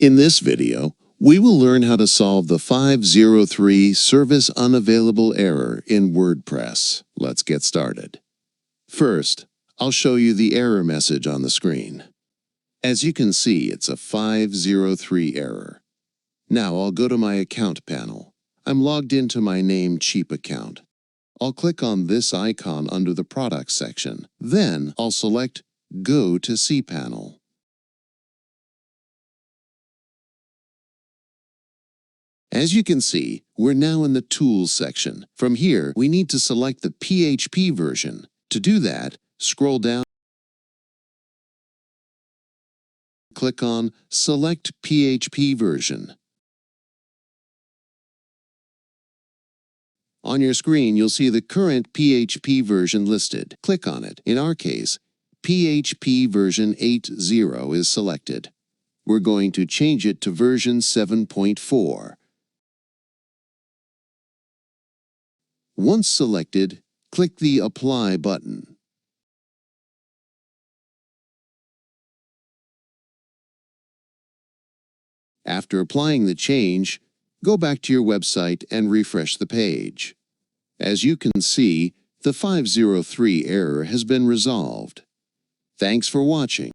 In this video, we will learn how to solve the 503 Service Unavailable error in WordPress. Let's get started. First, I'll show you the error message on the screen. As you can see, it's a 503 error. Now I'll go to my account panel. I'm logged into my Namecheap account. I'll click on this icon under the Products section. Then I'll select Go to cPanel. As you can see, we're now in the Tools section. From here, we need to select the PHP version. To do that, scroll down, click on Select PHP version. On your screen, you'll see the current PHP version listed. Click on it. In our case, PHP version 8.0 is selected. We're going to change it to version 7.4. Once selected, click the Apply button. After applying the change, go back to your website and refresh the page. As you can see, the 503 error has been resolved. Thanks for watching.